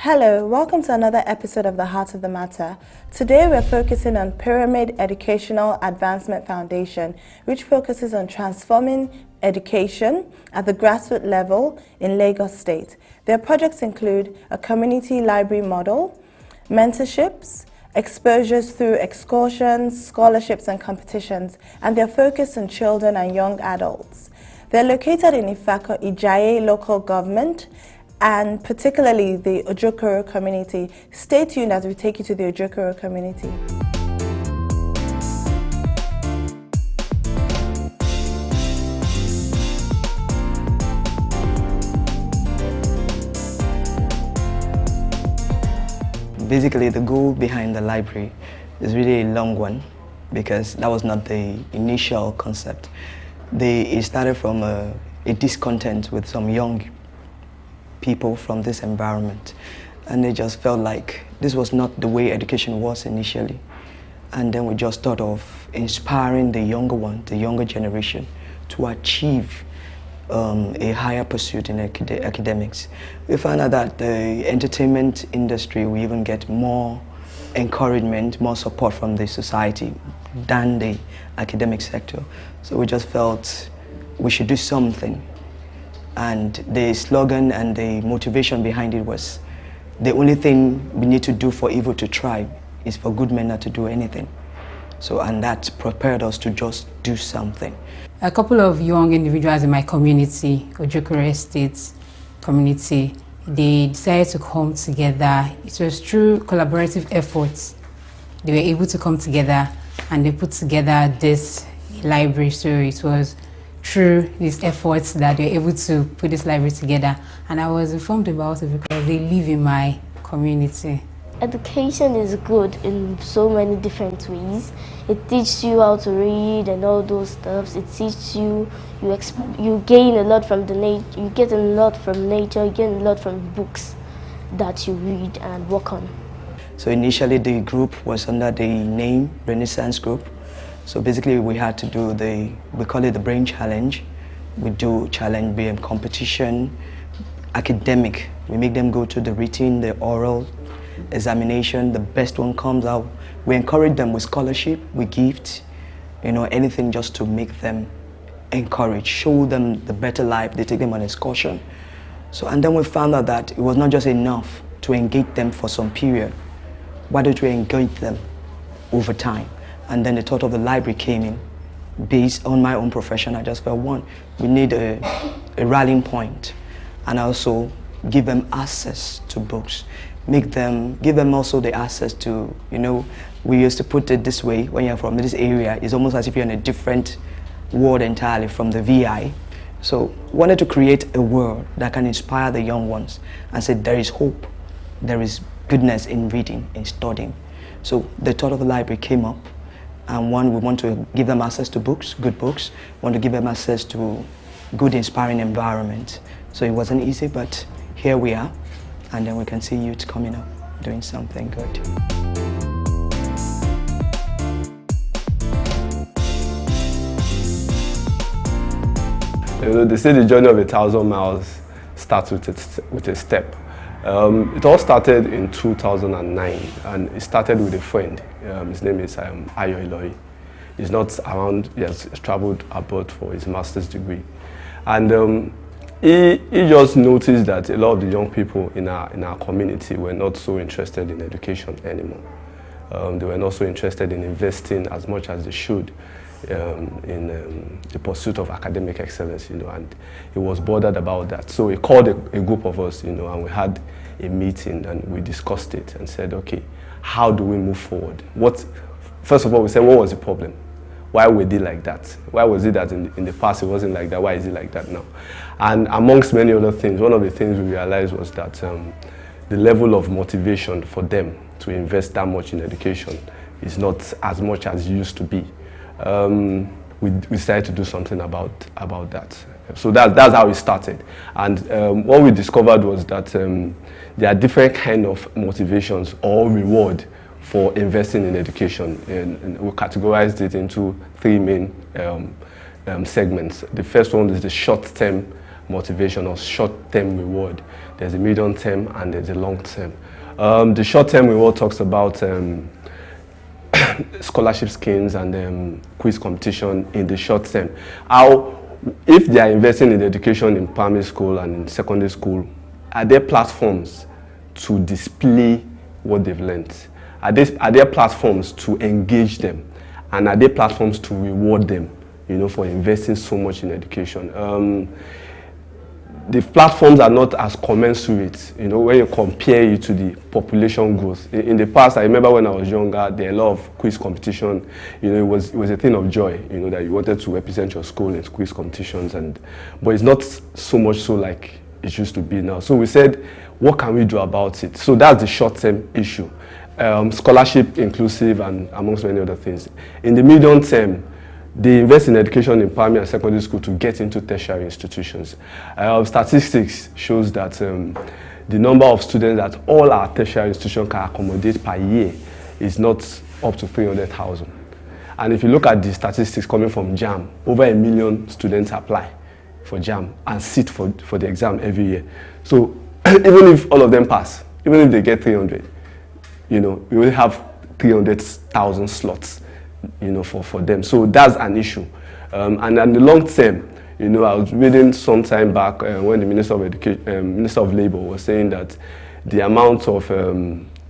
Hello, welcome to another episode of The Heart of the Matter. Today we're focusing on Pyramid Educational Advancement Foundation, which focuses on transforming education at the grassroots level in Lagos State. Their projects include a community library model, mentorships, exposures through excursions, scholarships and competitions, and they're focused on children and young adults. They're located in Ifako-Ijaiye local government, and particularly the Ojokoro community. Stay tuned as we take you to the Ojokoro community. Basically, the goal behind the library is really a long one because that was not the initial concept. It started from a discontent with some young people from this environment, and they just felt like this was not the way education was initially. And then we just thought of inspiring the younger one, the younger generation, to achieve a higher pursuit in academics. We found out that the entertainment industry will even get more encouragement, more support from the society than the academic sector. So we just felt we should do something. And the slogan and the motivation behind it was, the only thing we need to do for evil to thrive is for good men not to do anything. So, and that prepared us to just do something. A couple of young individuals in my community, Ojokoro Estate community, they decided to come together. It was through collaborative efforts. They were able to come together and they put together this library. So it was through these efforts that they were able to put this library together. And I was informed about it because they live in my community. Education is good in so many different ways. It teaches you how to read and all those stuff. It teaches you, you gain a lot from the nature, you get a lot from nature, you gain a lot from books that you read and work on. So initially the group was under the name Renaissance Group. So basically we had to do we call it the brain challenge. We do challenge BM competition, academic. We make them go to the written, the oral examination. The best one comes out. We encourage them with scholarship, with gifts, anything just to make them encourage, show them the better life. They take them on excursion. So, and then we found out that it was not just enough to engage them for some period. Why don't we engage them over time? And then the thought of the library came in. Based on my own profession, I just felt we need a rallying point, and also give them access to books. Give them also the access to, we used to put it this way, when you're from this area, it's almost as if you're in a different world entirely from the VI. So wanted to create a world that can inspire the young ones and say there is hope, there is goodness in reading, in studying. So the thought of the library came up. And we want to give them access to books, good books. We want to give them access to good, inspiring environment. So it wasn't easy, but here we are. And then we can see youth coming up, doing something good. They say the journey of 1,000 miles starts with a step. It all started in 2009, and it started with a friend. His name is Ayo. He's not around, he has traveled abroad for his master's degree. And he just noticed that a lot of the young people in our community were not so interested in education anymore. They were not so interested in investing as much as they should in the pursuit of academic excellence, and he was bothered about that. So he called a group of us, and we had a meeting and we discussed it and said, okay, how do we move forward? First of all, we said, what was the problem? Why were they like that? Why was it that in the past it wasn't like that? Why is it like that now? And amongst many other things, one of the things we realized was that the level of motivation for them to invest that much in education is not as much as it used to be. We decided to do something about that. So that's how it started. And what we discovered was that there are different kind of motivations or reward for investing in education. And we categorized it into three main segments. The first one is the short-term motivation or short-term reward. There's a medium term and there's a long term. The short-term reward talks about scholarship schemes and quiz competition in the short term. How, if they are investing in education in primary school and in secondary school, are there platforms to display what they've learned? Are there platforms to engage them? And are there platforms to reward them, for investing so much in education? The platforms are not as commensurate, when you compare it to the population growth. In the past, I remember when I was younger, there were a lot of quiz competition. It was a thing of joy, that you wanted to represent your school in quiz competitions, but it's not so much so like it used to be now. So we said, what can we do about it? So that's the short-term issue. Scholarship inclusive and amongst many other things. In the medium term, they invest in education in primary and secondary school to get into tertiary institutions. Statistics shows that the number of students that all our tertiary institutions can accommodate per year is not up to 300,000. And if you look at the statistics coming from JAM, over 1 million students apply for JAM and sit for the exam every year. So even if all of them pass, even if they get 300, we will have 300,000 slots, for them. So that's an issue. And in the long term, I was reading some time back when the Minister of Labour was saying that the amount of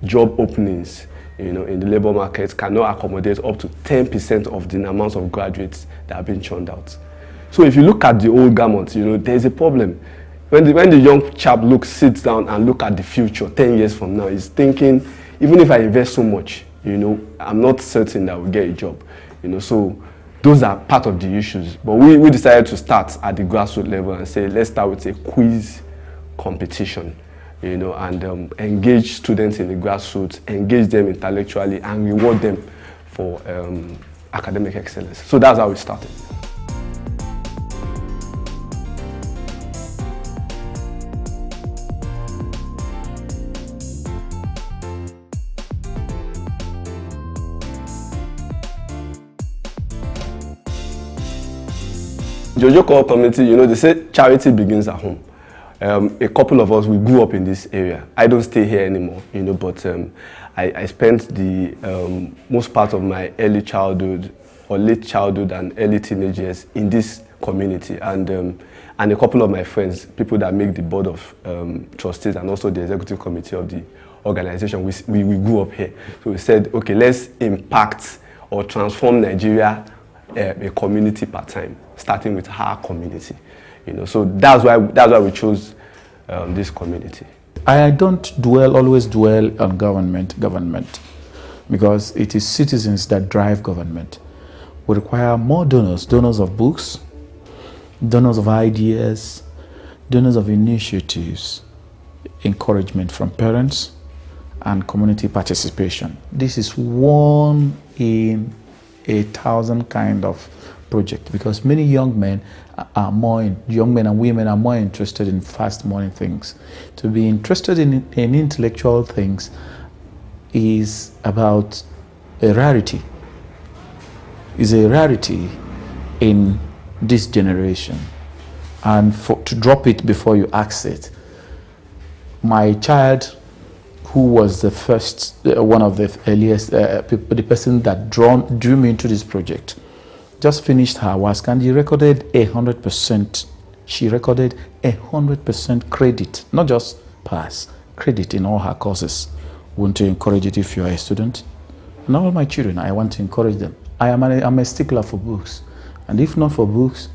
job openings, in the labour market cannot accommodate up to 10% of the amount of graduates that have been churned out. So if you look at the old garment, there's a problem. When the young chap sits down and look at the future 10 years from now, he's thinking, even if I invest so much, I'm not certain that we'll get a job. So those are part of the issues. But we decided to start at the grassroots level and say, let's start with a quiz competition, and engage students in the grassroots, engage them intellectually, and reward them for academic excellence. So that's how we started. The Ojokoro community, they say charity begins at home. A couple of us, we grew up in this area. I don't stay here anymore, but I spent the most part of my early childhood or late childhood and early teenage years in this community. And a couple of my friends, people that make the board of trustees and also the executive committee of the organization, we grew up here. So we said, okay, let's impact or transform Nigeria a community part-time, starting with our community. So that's why we chose this community. I don't always dwell on government, because it is citizens that drive government. We require more donors of books, donors of ideas, donors of initiatives, encouragement from parents, and community participation. This is one in 1,000 kind of project, because many young men and women are more interested in fast money things. To be interested in intellectual things is about a rarity. Is a rarity in this generation, and to drop it before you ask it. My child, who was the first, one of the earliest people, the person that drew me into this project, just finished her WASC and she recorded 100%. She recorded 100% credit, not just pass, credit in all her courses. Want to encourage it if you are a student. And all my children, I want to encourage them. I'm a stickler for books. And if not for books,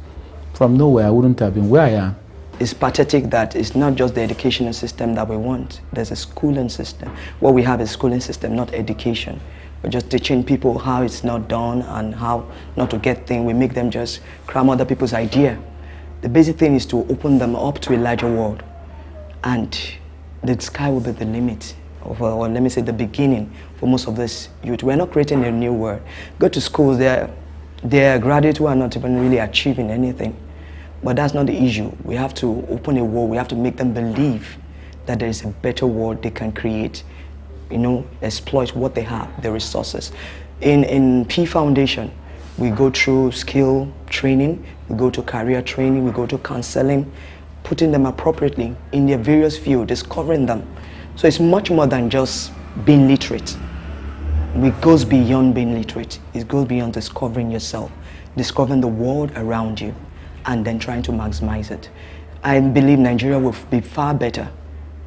from nowhere I wouldn't have been where I am. It's pathetic that it's not just the educational system that we want. There's a schooling system. What we have is a schooling system, not education. We're just teaching people how it's not done and how not to get things. We make them just cram other people's idea. The basic thing is to open them up to a larger world. And the sky will be the limit, or let me say the beginning for most of this youth. We're not creating a new world. Go to schools, there are graduates who are not even really achieving anything. But that's not the issue. We have to open a world. We have to make them believe that there is a better world they can create, exploit what they have, the resources. In PEA Foundation, we go through skill training, we go to career training, we go to counseling, putting them appropriately in their various fields, discovering them. So it's much more than just being literate. It goes beyond being literate. It goes beyond discovering yourself, discovering the world around you, and then trying to maximize it. I believe Nigeria will be far better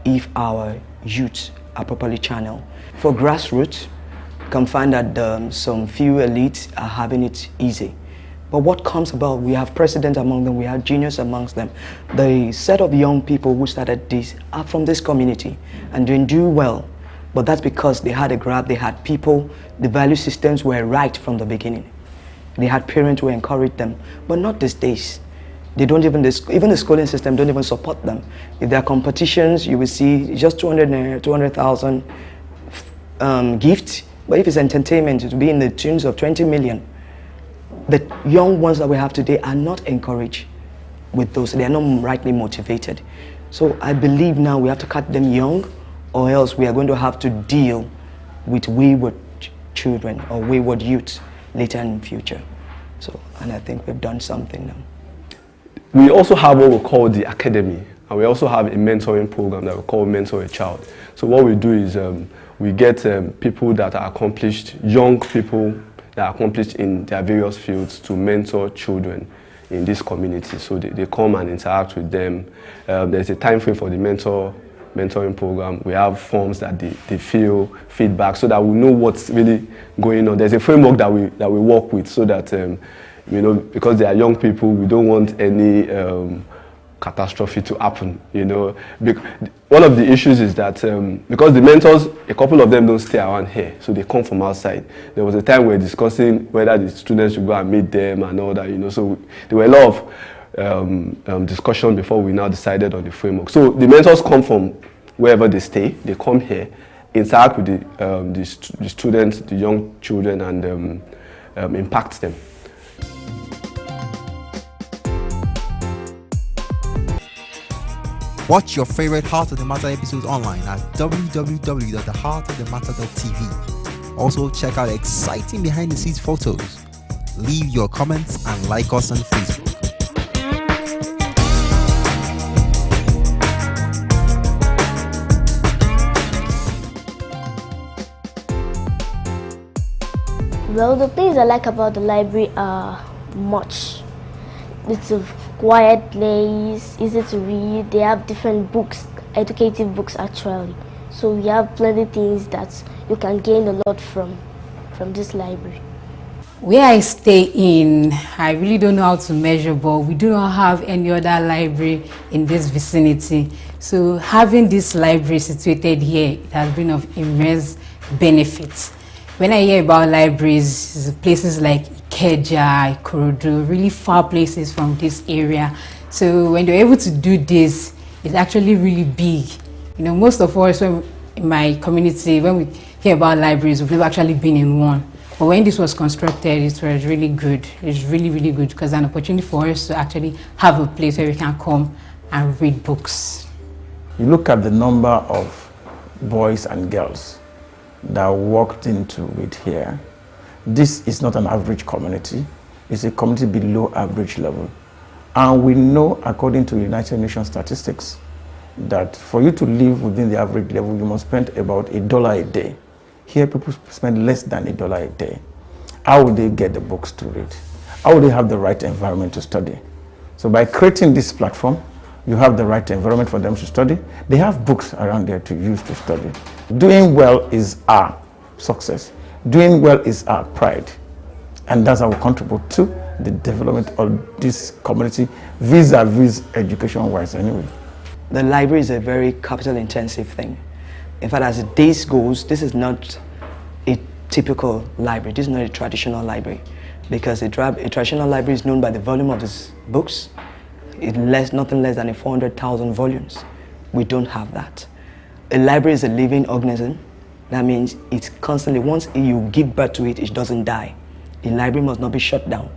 if our youth are properly channeled. For grassroots, you can find that some few elites are having it easy. But what comes about, we have presidents among them, we have genius amongst them. The set of young people who started this are from this community and doing do well. But that's because they had a grab, they had people, the value systems were right from the beginning. They had parents who encouraged them, but not these days. They don't even the schooling system don't even support them. If there are competitions, you will see just 200,000 gifts. But if it's entertainment, it will be in the tunes of 20 million. The young ones that we have today are not encouraged with those. They are not rightly motivated. So I believe now we have to cut them young, or else we are going to have to deal with wayward children or wayward youth later in the future. So, and I think we've done something now. We also have what we call the academy, and we also have a mentoring program that we call Mentor a Child. So what we do is we get people that are accomplished, young people that are accomplished in their various fields to mentor children in this community. So they come and interact with them. There's a time frame for the mentoring program. We have forms that they fill, feedback, so that we know what's really going on. There's a framework that we work with, so that you know, because they are young people, we don't want any catastrophe to happen. You know, one of the issues is that because the mentors, a couple of them don't stay around here, so they come from outside. There was a time we were discussing whether the students should go and meet them and all that. You know, so there were a lot of discussion before we now decided on the framework. So the mentors come from wherever they stay. They come here, interact with the students, the young children, and impact them. Watch your favorite Heart of the Matter episodes online at www.theheartofthematter.tv. Also, check out exciting behind-the-scenes photos. Leave your comments and like us on Facebook. Well, the things I like about the library are much. It's a quiet place, easy to read. They have different books, educative books actually. So we have plenty of things that you can gain a lot from this library. Where I stay in, I really don't know how to measure, but we do not have any other library in this vicinity. So having this library situated here, it has been of immense benefit. When I hear about libraries, places like Ikeja, Ikorodu, really far places from this area. So when they're able to do this, it's actually really big. You know, most of us in my community, when we hear about libraries, we've never actually been in one. But when this was constructed, it was really good. It's really, really good because it's an opportunity for us to actually have a place where we can come and read books. You look at the number of boys and girls that walked into it here. This is not an average community. It's a community below average level. And we know, according to United Nations statistics, that for you to live within the average level, you must spend about $1 a day. Here, people spend less than $1 a day. How would they get the books to read? How would they have the right environment to study? So by creating this platform, you have the right environment for them to study. They have books around there to use to study. Doing well is our success. Doing well is our pride. And that's how we contribute to the development of this community vis-a-vis education-wise anyway. The library is a very capital-intensive thing. In fact, as the days goes, this is not a typical library. This is not a traditional library, because a traditional library is known by the volume of its books. Nothing less than 400,000 volumes. We don't have that. A library is a living organism. That means it's constantly, once you give birth to it, it doesn't die. A library must not be shut down.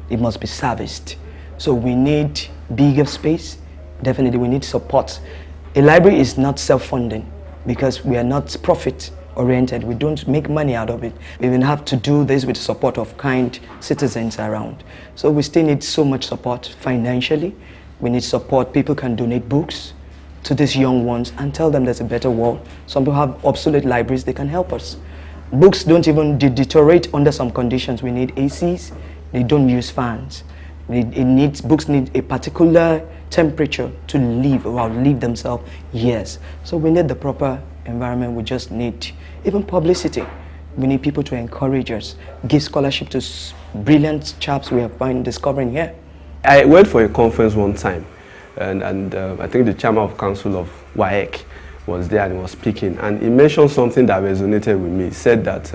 It must be serviced. So we need bigger space. Definitely we need support. A library is not self-funding because we are not profit-oriented. We don't make money out of it. We will have to do this with the support of kind citizens around. So we still need so much support financially. We need support. People can donate books to these young ones and tell them there's a better world. Some people have obsolete libraries, they can help us. Books don't even deteriorate under some conditions. We need ACs, they don't use fans. Books need a particular temperature to live or outlive themselves years. So we need the proper environment. We just need even publicity. We need people to encourage us, give scholarship to brilliant chaps we have been discovering here. I went for a conference one time, and I think the chairman of council of WAEC was there and he was speaking, and he mentioned something that resonated with me. He said that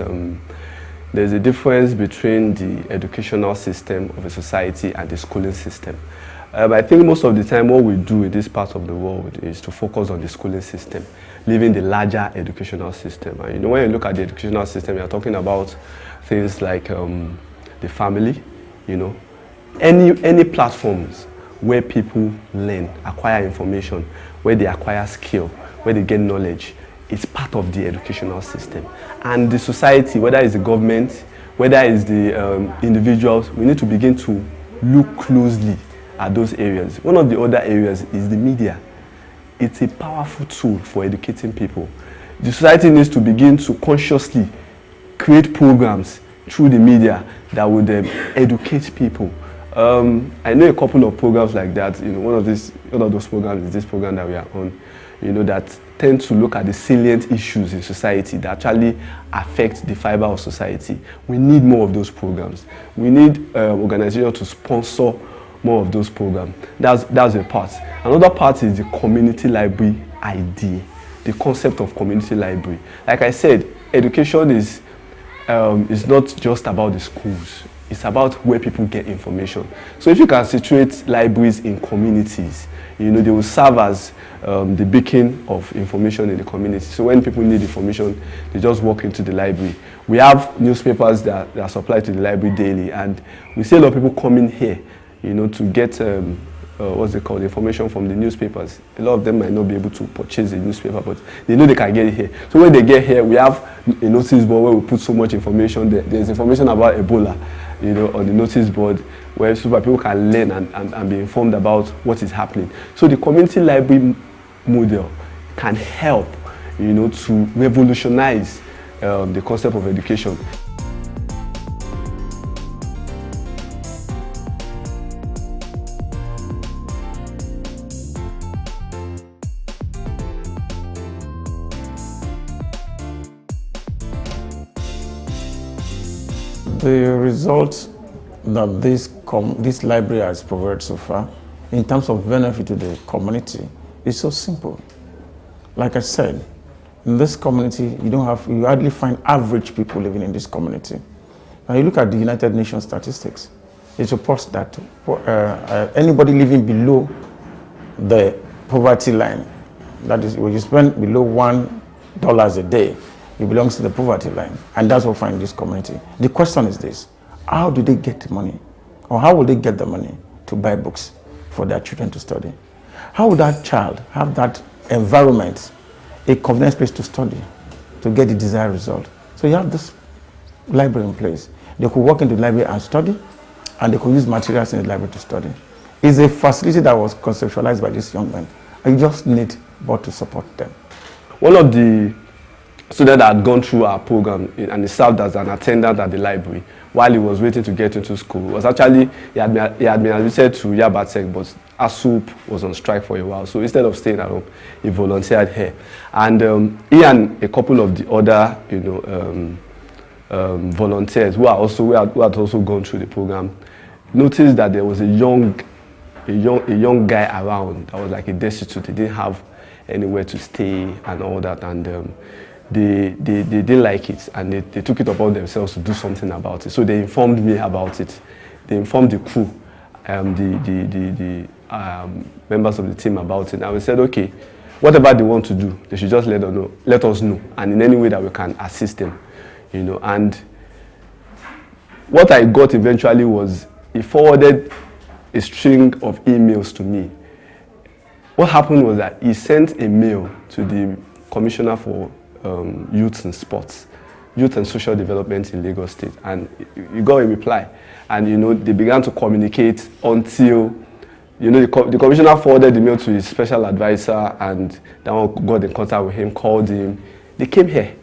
there's a difference between the educational system of a society and the schooling system. I think most of the time what we do in this part of the world is to focus on the schooling system, leaving the larger educational system. And when you look at the educational system, you're talking about things like the family, any platforms where people learn, acquire information, where they acquire skill, where they get knowledge. It's part of the educational system. And the society, whether it's the government, whether it's the individuals, we need to begin to look closely at those areas. One of the other areas is the media. It's a powerful tool for educating people. The society needs to begin to consciously create programs through the media that would educate people. I know a couple of programs like that. One of those programs is this program that we are on, that tend to look at the salient issues in society that actually affect the fiber of society. We need more of those programs. We need organizations to sponsor more of those programs. That's a part. Another part is the community library idea, the concept of community library. Like I said, education is not just about the schools. It's about where people get information. So if you can situate libraries in communities, they will serve as the beacon of information in the community. So when people need information, they just walk into the library. We have newspapers that are supplied to the library daily, and we see a lot of people coming here, to get information from the newspapers. A lot of them might not be able to purchase a newspaper, but they know they can get it here. So when they get here, we have a notice board where we put so much information. There's information about Ebola, on the notice board, where super people can learn and be informed about what is happening. So the community library model can help, to revolutionize the concept of education. The results that this library has provided so far, in terms of benefit to the community, is so simple. Like I said, in this community, you hardly find average people living in this community. Now you look at the United Nations statistics, it reports that anybody living below the poverty line, that is, when you spend below $1 a day, it belongs to the poverty line, and that's what we find in this community. The question is this: how do they get the money, or how will they get the money to buy books for their children to study? How will that child have that environment, a convenient space to study, to get the desired result? So you have this library in place. They could walk into the library and study, and they could use materials in the library to study. It's a facility that was conceptualized by these young men, and you just need board to support them. One of the student that had gone through our program and he served as an attendant at the library while he was waiting to get into school. Was actually, he had been admitted to Yabatek, but ASUP was on strike for a while. So instead of staying at home, he volunteered here. And he and a couple of the other, volunteers who had also gone through the program noticed that there was a young guy around that was like a destitute. He didn't have anywhere to stay and all that, and they didn't like it, and they took it upon themselves to do something about it. So they informed me about it. They informed the crew, the members of the team about it, and we said, okay, whatever they want to do, they should just let us know, and in any way that we can assist them, And what I got eventually was, he forwarded a string of emails to me. What happened was that he sent a mail to the Commissioner for Youth and Sports, Youth and Social Development in Lagos State, and he got a reply. And they began to communicate until You know, the commissioner forwarded the mail to his special advisor, and that one got in contact with him, called him. They came here.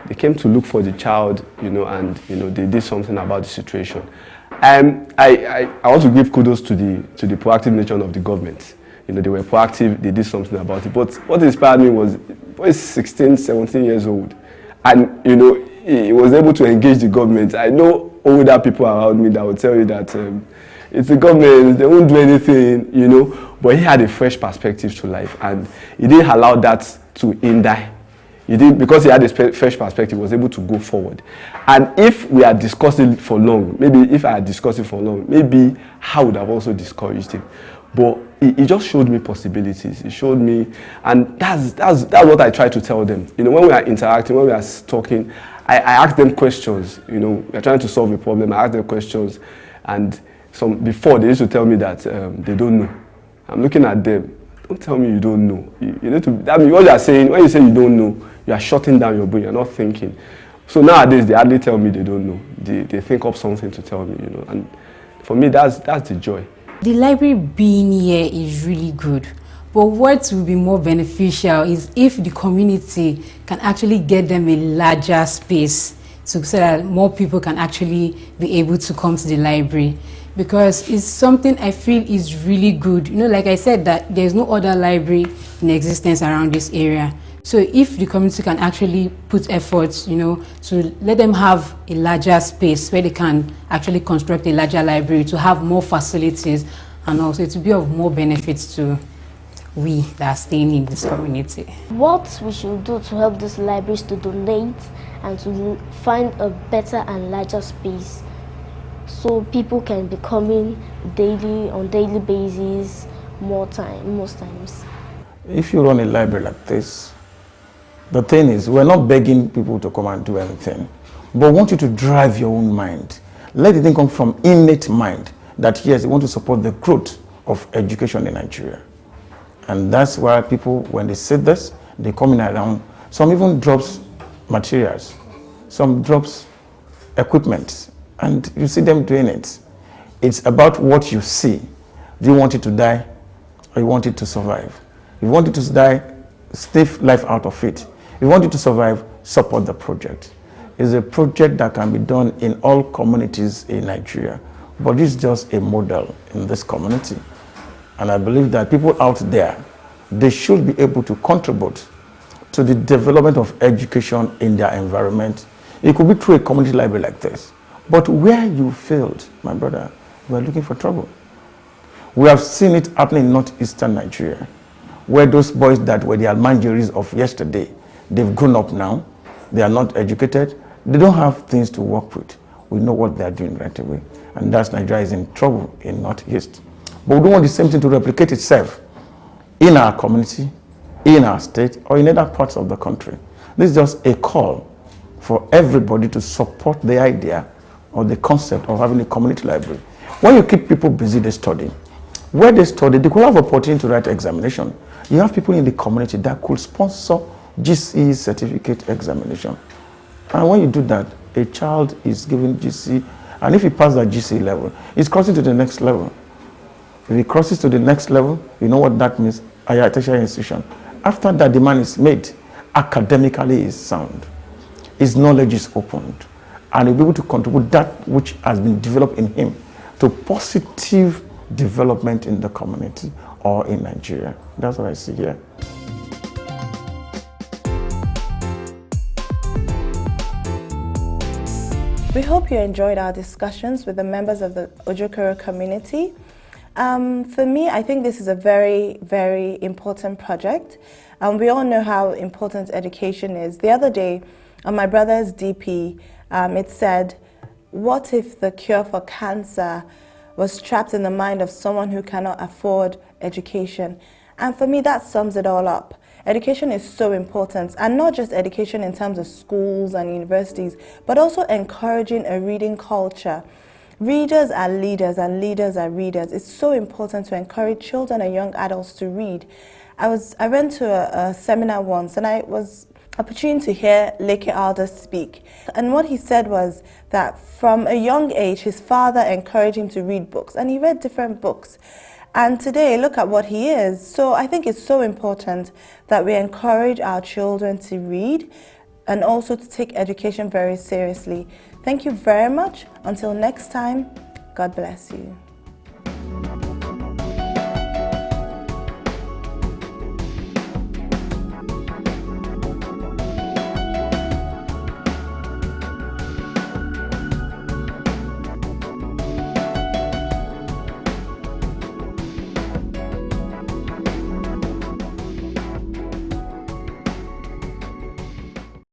They came to look for the child, you know, and you know they did something about the situation. I want to give kudos to the proactive nature of the government. You know, they were proactive. They did something about it. But what inspired me was, he's 16, 17 years old, and you know he was able to engage the government. I know older people around me that will tell you that. It's the government, they won't do anything, you know, but he had a fresh perspective to life, and he didn't allow that to hinder. He did, because he had a fresh perspective, he was able to go forward. And if we had discussed it for long, maybe if I had discussed it for long, maybe I would have also discouraged him. But he just showed me possibilities. He showed me, and that's what I try to tell them. You know, when we are interacting, when we are talking, I ask them questions. You know, we are trying to solve a problem. I ask them questions, and before they used to tell me that they don't know. I'm looking at them. Don't tell me you don't know. You need to. That means what you are saying. When you say you don't know, you are shutting down your brain. You're not thinking. So nowadays they hardly tell me they don't know. They think up something to tell me. You know, and for me that's the joy. The library being here is really good, but what will be more beneficial is if the community can actually get them a larger space so that more people can actually be able to come to the library. Because it's something I feel is really good. You know, like I said, that there's no other library in existence around this area. So if the community can actually put efforts, you know, to let them have a larger space where they can actually construct a larger library, to have more facilities, and also to be of more benefits to we that are staying in this community. What we should do to help these libraries to donate and to find a better and larger space, so people can be coming on daily basis, most times. If you run a library like this, the thing is, we're not begging people to come and do anything, but we want you to drive your own mind. Let it come from innate mind that yes, you want to support the growth of education in Nigeria. And that's why people, when they say this, they come in around. Some even drops materials, some drops equipment, and you see them doing it. It's about what you see. Do you want it to die, or you want it to survive? If you want it to die, stave life out of it. If you want it to survive, support the project. It's a project that can be done in all communities in Nigeria, but it's just a model in this community. And I believe that people out there, they should be able to contribute to the development of education in their environment. It could be through a community library like this. But where you failed, my brother, you are looking for trouble. We have seen it happening in northeastern Nigeria, where those boys that were the Almanjiris of yesterday, they've grown up now, they are not educated, they don't have things to work with. We know what they are doing right away. And that's Nigeria is in trouble in northeast. But we don't want the same thing to replicate itself in our community, in our state, or in other parts of the country. This is just a call for everybody to support the idea or the concept of having a community library. When you keep people busy, they study. Where they study, they could have opportunity to write examination. You have people in the community that could sponsor GCE certificate examination. And when you do that, a child is given GCE, and if he passes that GCE level, he's crossing to the next level. If he crosses to the next level, you know what that means? Higher tertiary institution. After that, the man is made. Academically is sound. His knowledge is opened. And he'll be able to contribute that which has been developed in him to positive development in the community or in Nigeria. That's what I see here. We hope you enjoyed our discussions with the members of the Ojokoro community. For me, I think this is a very, very important project. We all know how important education is. The other day, on my brother's DP, it said, what if the cure for cancer was trapped in the mind of someone who cannot afford education? And for me, that sums it all up. Education is so important, and not just education in terms of schools and universities, but also encouraging a reading culture. Readers are leaders and leaders are readers. It's so important to encourage children and young adults to read. I went to a seminar once, and I was opportunity to hear Leke Alder speak. And what he said was that from a young age, his father encouraged him to read books, and he read different books. And today, look at what he is. So I think it's so important that we encourage our children to read and also to take education very seriously. Thank you very much. Until next time, God bless you.